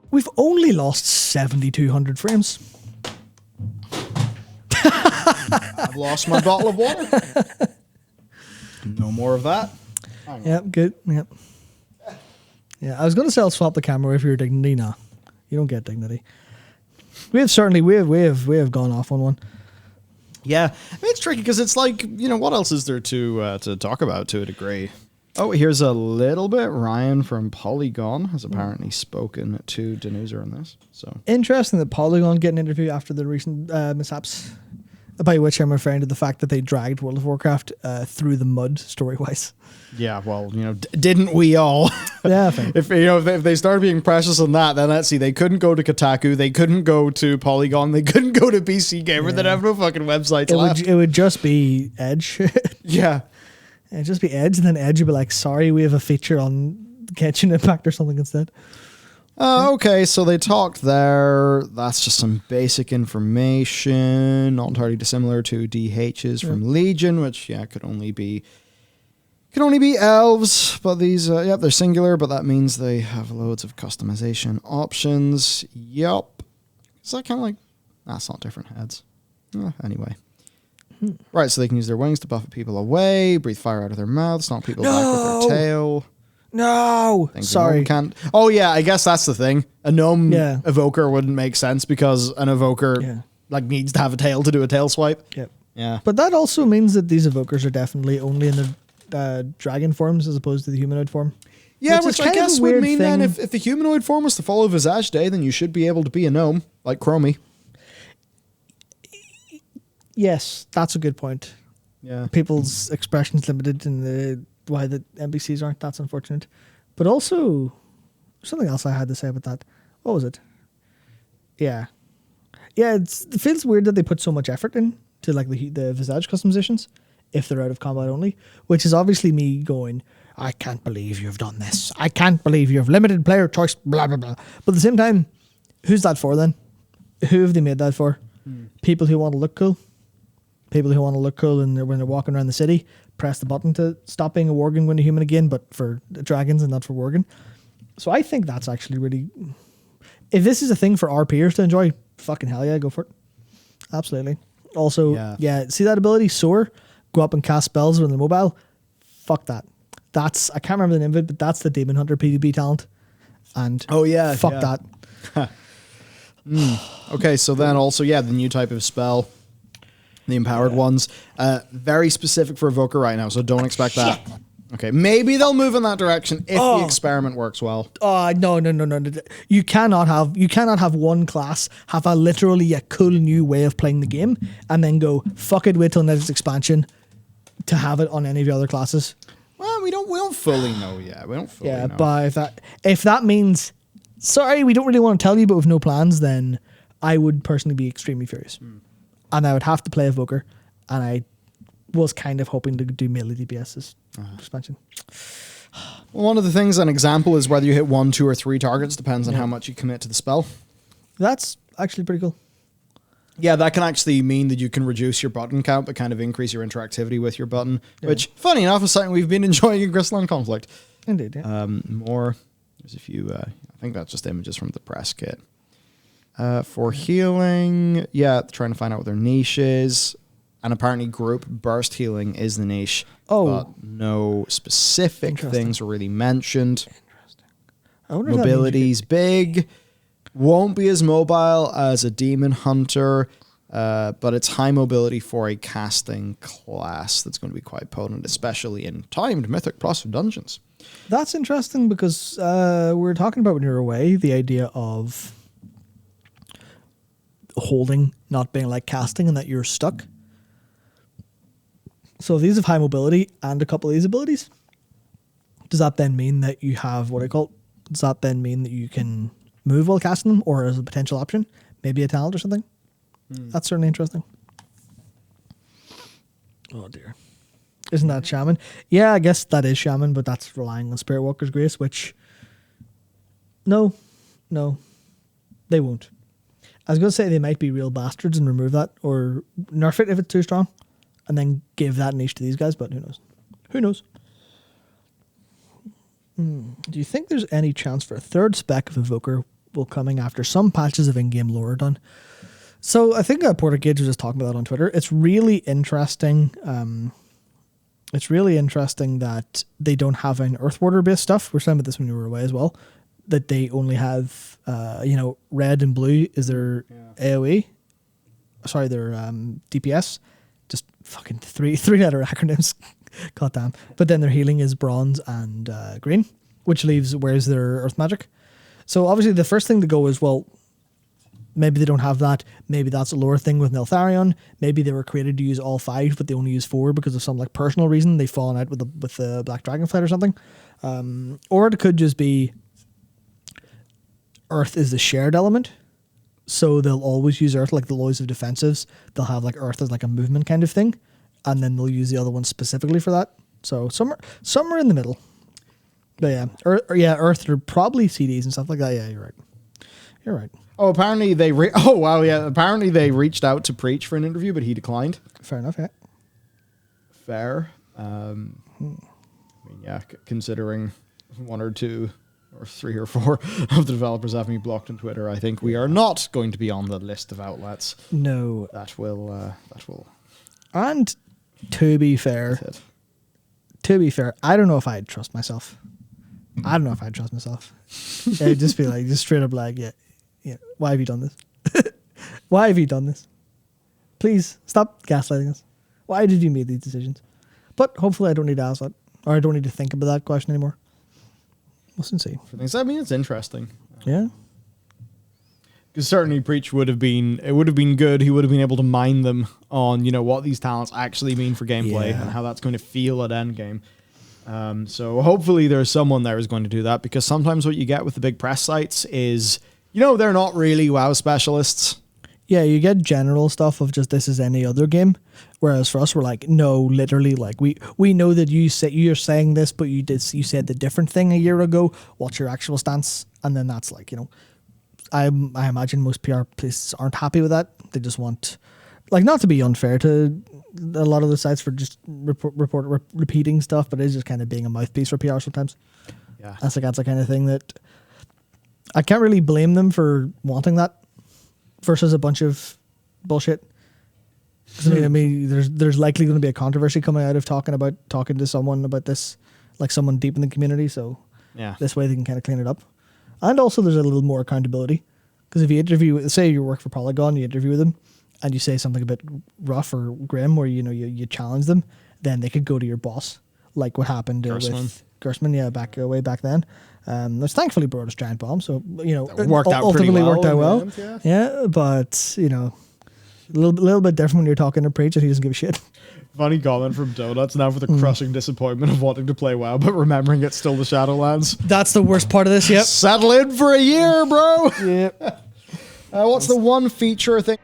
We've only lost 7,200 frames. I've lost my bottle of water. No more of that. Yep, good. Yep. Yeah, I was going to say I'll swap the camera away for your dignity. Nah, you don't get dignity. We have gone off on one. Yeah, I mean, it's tricky because it's like, you know, what else is there to talk about to a degree? Oh, here's a little bit. Ryan from Polygon has apparently spoken to Denuser on this. So interesting that Polygon get an interview after the recent mishaps, by which I'm referring to the fact that they dragged World of Warcraft through the mud story-wise. Yeah, well, you know, didn't we all? Yeah, fair. If they started being precious on that, then let's see, they couldn't go to Kotaku, they couldn't go to Polygon, they couldn't go to BC Gamer. They'd have no fucking websites left. It would just be Edge. Yeah. It'd just be Edge, and then Edge would be like, "Sorry, we have a feature on Genshin Impact or something instead." Okay, so they talked there. That's just some basic information, not entirely dissimilar to DHs from Legion, which could only be elves. But these, they're singular, but that means they have loads of customization options. Yup. Is that kind of like? That's not different heads. Anyway. Right, so they can use their wings to buffet people away, breathe fire out of their mouths, knock people back with their tail. No, Things sorry. Can't. Oh yeah, I guess that's the thing. A gnome evoker wouldn't make sense because an evoker needs to have a tail to do a tail swipe. Yep. Yeah. But that also means that these evokers are definitely only in the dragon forms as opposed to the humanoid form. Yeah, which I guess would mean thing. then if the humanoid form was to follow Visage Day, then you should be able to be a gnome like Chromie. Yes, that's a good point. Yeah. People's expressions limited in why the NPCs aren't. That's unfortunate. But also, something else I had to say about that. What was it? Yeah. Yeah, it feels weird that they put so much effort in to like the Visage customizations if they're out of combat only, which is obviously me going, I can't believe you've done this. I can't believe you've limited player choice, blah, blah, blah. But at the same time, who's that for then? Who have they made that for? People who want to look cool? People who want to look cool and when they're walking around the city, press the button to stop being a Worgen when a human again, but for dragons and not for Worgen. So I think that's actually really... If this is a thing for our peers to enjoy, fucking hell yeah, go for it. Absolutely. Also, see that ability, Soar? Go up and cast spells when they're mobile? Fuck that. That's... I can't remember the name of it, but that's the Demon Hunter PvP talent. And fuck that. Okay, so then also, the new type of spell... The empowered ones. Very specific for Evoker right now, so don't expect that. Okay, maybe they'll move in that direction if the experiment works well. No. You cannot have one class have literally a cool new way of playing the game and then go, fuck it, wait till next expansion to have it on any of the other classes. Well, we don't fully know yet. We don't fully know. But if that means, sorry, we don't really want to tell you, but with no plans, then I would personally be extremely furious. And I would have to play Evoker, and I was kind of hoping to do melee DPS this expansion. Well, one of the things, an example, is whether you hit 1, 2, or 3 targets, depends on how much you commit to the spell. That's actually pretty cool. Yeah, that can actually mean that you can reduce your button count, but kind of increase your interactivity with your button, which, funny enough, is something we've been enjoying in Crystalline Conflict. Indeed, yeah. There's a few, I think that's just images from the press kit. For healing, trying to find out what their niche is. And apparently group burst healing is the niche. But no specific things are really mentioned. Interesting. Mobility's big. Won't be as mobile as a demon hunter. But it's high mobility for a casting class that's going to be quite potent, especially in timed Mythic Plus dungeons. That's interesting because we were talking about when you were away, the idea of holding not being like casting and that you're stuck. So if these have high mobility and a couple of these abilities, does that then mean that you have does that then mean that you can move while casting them, or as a potential option, maybe a talent or something? That's certainly interesting. Oh dear. Isn't that Shaman? Yeah, I guess that is Shaman, but that's relying on Spirit Walker's Grace, which no, they won't. I was going to say they might be real bastards and remove that or nerf it if it's too strong and then give that niche to these guys, but who knows? Who knows? Do you think there's any chance for a third spec of Evoker will coming after some patches of in-game lore are done. So I think Portergage was just talking about that on Twitter. It's really interesting. It's really interesting that they don't have an Earthwater based stuff. We're saying about this when we were away as well. That they only have, red and blue is their AOE. Sorry, their DPS. Just fucking three-letter acronyms. God damn. But then their healing is bronze and green, which leaves where's their earth magic. So obviously the first thing to go is, well, maybe they don't have that. Maybe that's a lore thing with Neltharion. Maybe they were created to use all 5, but they only use 4 because of some like personal reason. They've fallen out with the Black Dragonflight or something. Or it could just be Earth is the shared element. So they'll always use Earth, like they'll always have defensives. They'll have like Earth as like a movement kind of thing. And then they'll use the other one specifically for that. So somewhere in the middle. But Earth are probably CDs and stuff like that. Yeah, you're right. Oh, apparently they apparently they reached out to Preach for an interview, but he declined. Fair enough, yeah. Fair. Considering 1 or 2 or 3 or 4 of the developers have me blocked on Twitter, I think we are not going to be on the list of outlets. No. That will. And to be fair, I don't know if I'd trust myself. It'd just be like, just straight up like, yeah, why have you done this? Why have you done this? Please stop gaslighting us. Why did you make these decisions? But hopefully I don't need to ask that, or I don't need to think about that question anymore. We'll soon see. I mean, it's interesting. Yeah. Because certainly Preach would have been good. He would have been able to mine them on, what these talents actually mean for gameplay and how that's going to feel at endgame. So hopefully there's someone there who's going to do that, because sometimes what you get with the big press sites is, they're not really WoW specialists. Yeah, you get general stuff of just this is any other game. Whereas for us, we're like, no, literally, like we know that you're saying this, but you said the different thing a year ago. What's your actual stance? And then that's like, I imagine most PR places aren't happy with that. They just want, like, not to be unfair to a lot of the sites for just repeating stuff, but it's just kind of being a mouthpiece for PR sometimes. Yeah, that's the kind of thing that I can't really blame them for wanting that versus a bunch of bullshit. I mean, there's likely going to be a controversy coming out of talking to someone about this, like someone deep in the community. So this way they can kind of clean it up. And also there's a little more accountability, because if you interview, say you work for Polygon, you interview them and you say something a bit rough or grim, or you challenge them, then they could go to your boss, like what happened with Gersman, way back then. Which thankfully brought us giant bomb, so it worked out well. Yeah, but a little bit different when you're talking to Preach and he doesn't give a shit. Funny comment from Donuts now for the crushing disappointment of wanting to play WoW, but remembering it's still the Shadowlands. That's the worst part of this, yep. Settle in for a year, bro! Yep. What's the one feature thing?